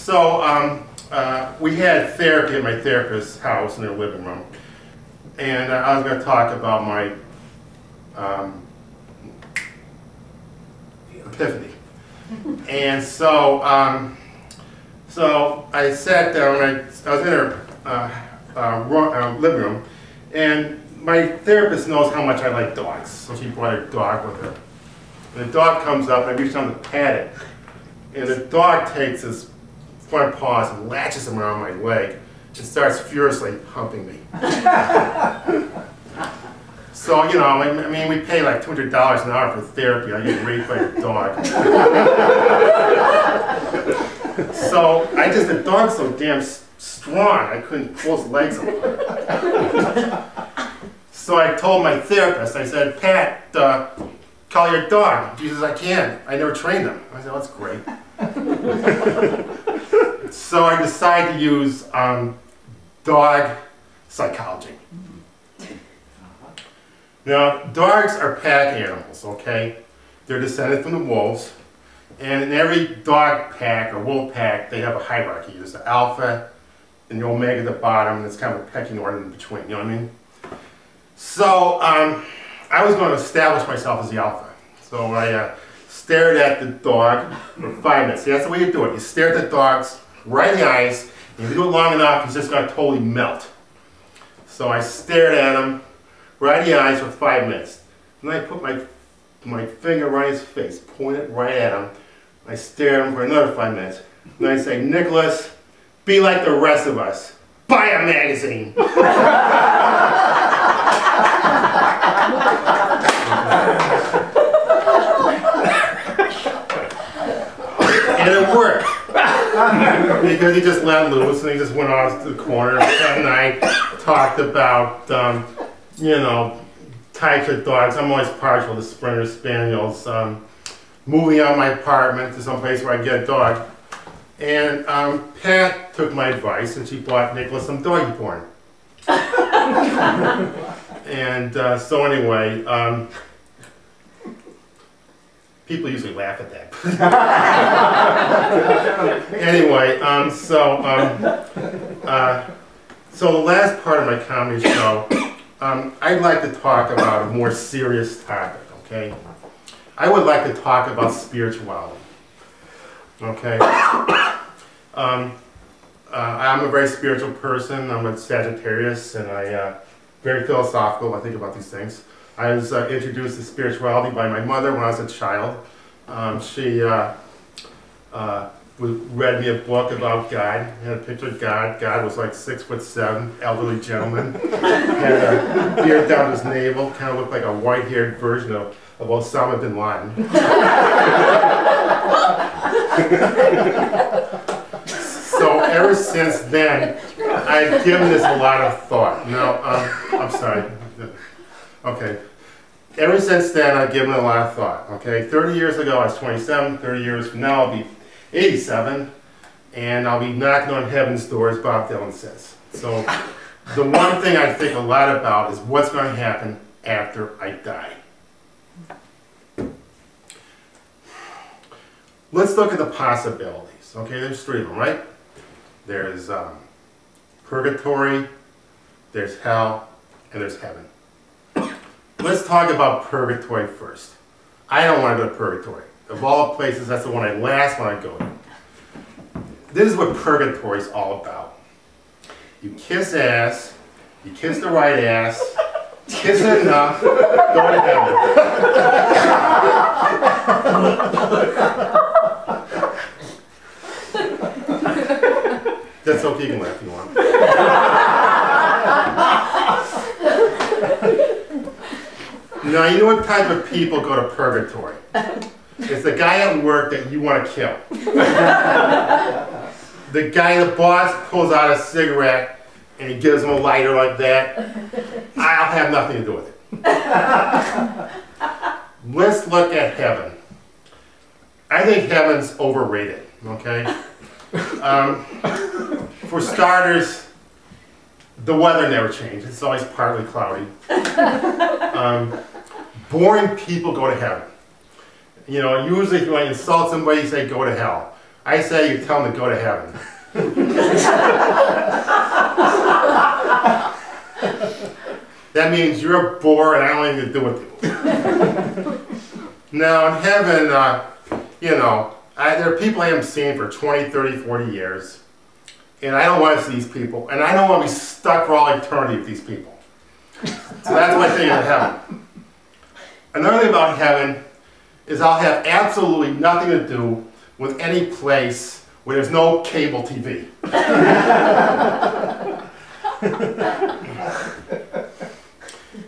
So we had therapy at my therapist's house in their living room, and I was going to talk about my epiphany. And so, so I sat down. I was in her living room, and my therapist knows how much I like dogs, so she brought her dog with her. And the dog comes up, and I reach down to pat it, and the dog takes his front paws and latches them around my leg and starts furiously humping me. So, you know, I mean, we pay like $200 an hour for therapy. I get raped by a dog. So, the dog's so damn strong, I couldn't pull his legs apart. So I told my therapist, I said, Pat, call your dog. She says, I can't. I never trained him. I said, oh, that's great. So I decided to use dog psychology. Now, dogs are pack animals, okay? They're descended from the wolves. And in every dog pack or wolf pack, they have a hierarchy. There's the alpha and the omega at the bottom, and it's kind of a pecking order in between, you know what I mean? So I was going to establish myself as the alpha. So I stared at the dog for 5 minutes. See, that's the way you do it. You stare at the dogs right in the eyes, and if you do it long enough, he's just going to totally melt. So I stared at him right in the eyes for 5 minutes. And then I put my finger right in his face, point it right at him. I stare at him for another 5 minutes. And I say, Nicholas, be like the rest of us. Buy a magazine. And it worked. Because he just let loose and he just went off to the corner and I talked about, you know, types of dogs. I'm always partial to Springer Spaniels. Moving out of my apartment to some place where I get a dog. And Pat took my advice and she bought Nicholas some doggy porn. And so anyway, people usually laugh at that. Anyway, so the last part of my comedy show, I'd like to talk about a more serious topic, okay? I would like to talk about spirituality, okay? I'm a very spiritual person. I'm a Sagittarius, and I very philosophical. I think about these things. I was introduced to spirituality by my mother when I was a child. She read me a book about God. It had a picture of God. God was like 6'7", elderly gentleman. Had a beard down his navel. Kind of looked like a white-haired version of Osama bin Laden. So ever since then, I've given this a lot of thought. Now, I'm sorry. Okay. Ever since then, I've given it a lot of thought. Okay. 30 years ago, I was 27. 30 years from now, I'll be 87. And I'll be knocking on heaven's doors, Bob Dylan says. So the one thing I think a lot about is what's going to happen after I die. Let's look at the possibilities. Okay, there's 3 of them, right? There's purgatory, there's hell, and there's heaven. Let's talk about purgatory first. I don't want to go to purgatory. Of all places, that's the one I last want to go to. This is what purgatory is all about. You kiss ass, you kiss the right ass, kiss it enough, go to heaven. That's okay, you can laugh if you want. Now, you know what type of people go to purgatory? It's the guy at work that you want to kill. The guy, the boss, pulls out a cigarette and he gives him a lighter like that. I'll have nothing to do with it. Let's look at heaven. I think heaven's overrated, okay? For starters, the weather never changes. It's always partly cloudy. Boring people go to heaven. You know, usually if you want to insult somebody, you say go to hell. I say you tell them to go to heaven. That means you're bored and I don't have anything to do with you. Now in heaven, you know, there are people I haven't seen for 20, 30, 40 years. And I don't want to see these people. And I don't want to be stuck for all eternity with these people. So that's my thing of heaven. Another thing about heaven is I'll have absolutely nothing to do with any place where there's no cable TV.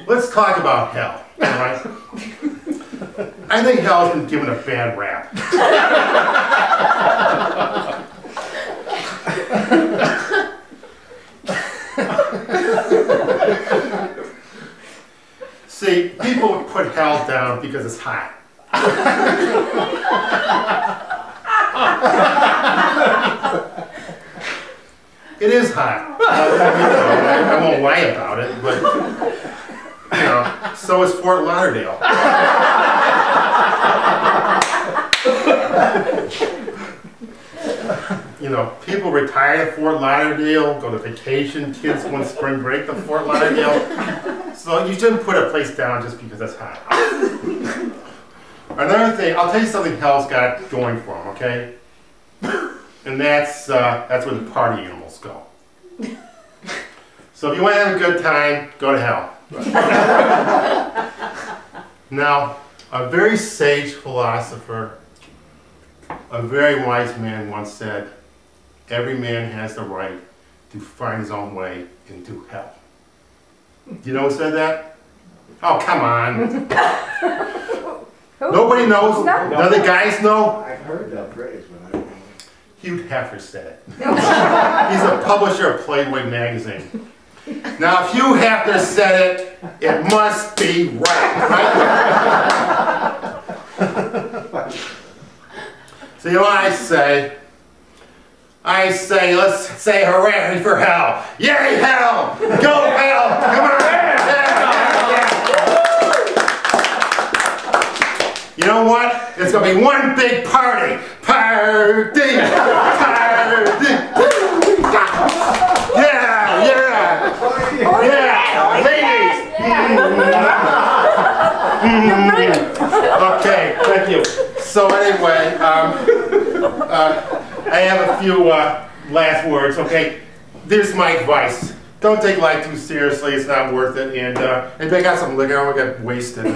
Let's talk about hell, all right? I think hell has been given a bad rap. See, people put hell down because it's hot. It is hot. I won't lie about it, but you know, so is Fort Lauderdale. You know, people retire to Fort Lauderdale, go to vacation, kids go on spring break to Fort Lauderdale. So you shouldn't put a place down just because it's hot. Another thing, I'll tell you something hell's got going for them, okay? And that's where the party animals go. So if you want to have a good time, go to hell. Now, a very sage philosopher, a very wise man once said, every man has the right to find his own way into hell. Do you know who said that? Oh, come on. Nobody knows? None of the guys know? I've heard that phrase, but I don't know. Hugh Hefner said it. He's a publisher of Playboy magazine. Now, if Hugh Hefner said it, it must be right. So you know what I say? I say, let's say hooray for hell. Yay, hell! Go hell! Come on! You know what? It's going to be one big party. Party! Party! Yeah! Yeah! Yeah! Ladies! Okay, thank you. So anyway, I have a few last words, okay? This is my advice. Don't take life too seriously, it's not worth it. And if I got some liquor, I don't want to get wasted.